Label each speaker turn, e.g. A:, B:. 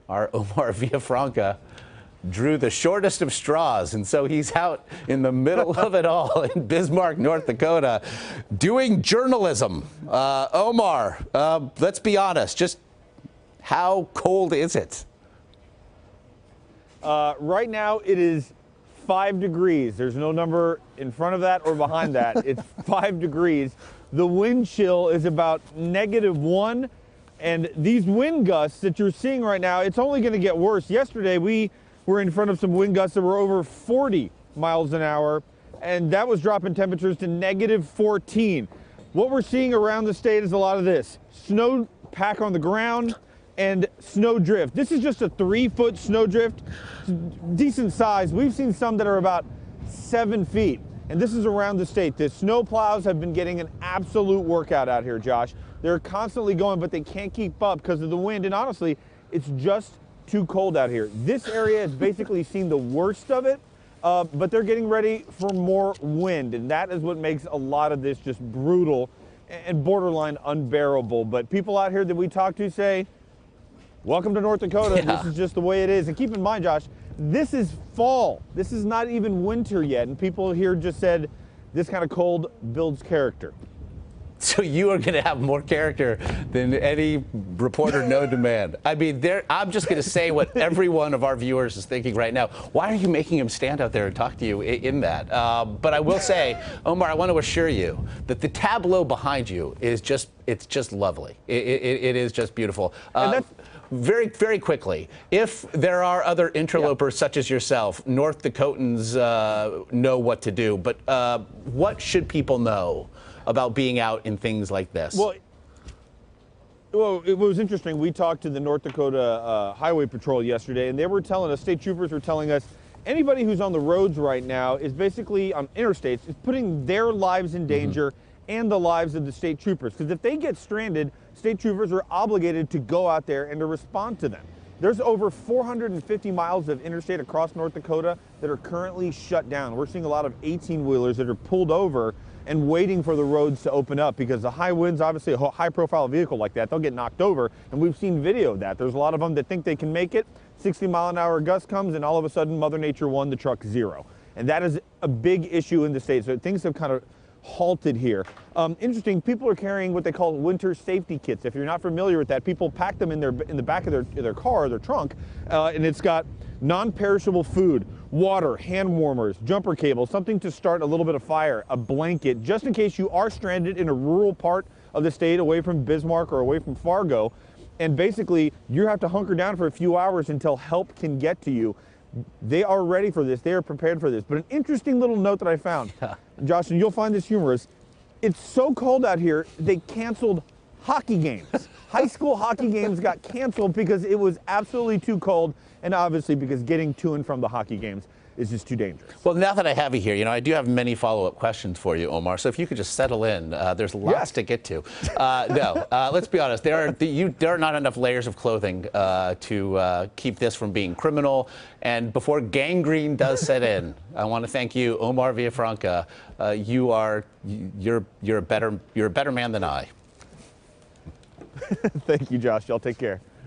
A: our Omar Villafranca drew the shortest of straws, and so he's out in the middle of it all in Bismarck, North Dakota, doing journalism. Omar, let's be honest, just how cold is it?
B: Right now it is 5 degrees. There's no number in front of that or behind that. It's 5 degrees. The wind chill is about -1. And these wind gusts that you're seeing right now, it's only going to get worse. Yesterday, we were in front of some wind gusts that were over 40 miles an hour, and that was dropping temperatures to -14. What we're seeing around the state is a lot of this. Snow pack on the ground and snow drift. This is just a 3-foot snow drift, decent size. We've seen some that are about 7 feet. And this is around the state. The snow plows have been getting an absolute workout out here, Josh. They're constantly going, but they can't keep up because of the wind. And honestly, it's just too cold out here. This area has basically seen the worst of it, but they're getting ready for more wind. And that is what makes a lot of this just brutal and borderline unbearable. But people out here that we talk to say, welcome to North Dakota. Yeah. This is just the way it is. And keep in mind, Josh, this is fall. This is not even winter yet. And people here just said this kind of cold builds character.
A: So you are going to have more character than any reporter known to man. I mean, I'm just going to say what every one of our viewers is thinking right now. Why are you making him stand out there and talk to you in that? But I will say, Omar, I want to assure you that the tableau behind you is it's just lovely. It is just beautiful. Very, very quickly, if there are other interlopers such as yourself, North Dakotans know what to do. But what should people know about being out in things like this?
B: Well, it was interesting. We talked to the North Dakota Highway Patrol yesterday, and they were telling us, state troopers were telling us, anybody who's on the roads right now is basically on interstates, is putting their lives in danger and the lives of the state troopers. Because if they get stranded, state troopers are obligated to go out there and to respond to them. There's over 450 miles of interstate across North Dakota that are currently shut down. We're seeing a lot of 18-wheelers that are pulled over and waiting for the roads to open up because the high winds, obviously a high-profile vehicle like that, they'll get knocked over, and we've seen video of that. There's a lot of them that think they can make it. 60-mile-an-hour gust comes, and all of a sudden, Mother Nature won, the truck 0. And that is a big issue in the state. So things have kind of halted here. Interesting, people are carrying what they call winter safety kits. If you're not familiar with that, people pack them in the back of their car, their trunk, and it's got non-perishable food, water, hand warmers, jumper cables, something to start a little bit of fire, a blanket, just in case you are stranded in a rural part of the state away from Bismarck or away from Fargo. And basically, you have to hunker down for a few hours until help can get to you. They are ready for this. They are prepared for this. But an interesting little note that I found, Josh, and you'll find this humorous, it's so cold out here, they canceled hockey games. High school hockey games got canceled because it was absolutely too cold, and obviously because getting to and from the hockey games is just too dangerous.
A: Well, now that I have you here, I do have many follow-up questions for you, Omar. So if you could just settle in, there's lots to get to. Let's be honest. There are not enough layers of clothing to keep this from being criminal. And before gangrene does set in, I want to thank you, Omar Villafranca. You're a better man than I.
B: Thank you, Josh. Y'all take care.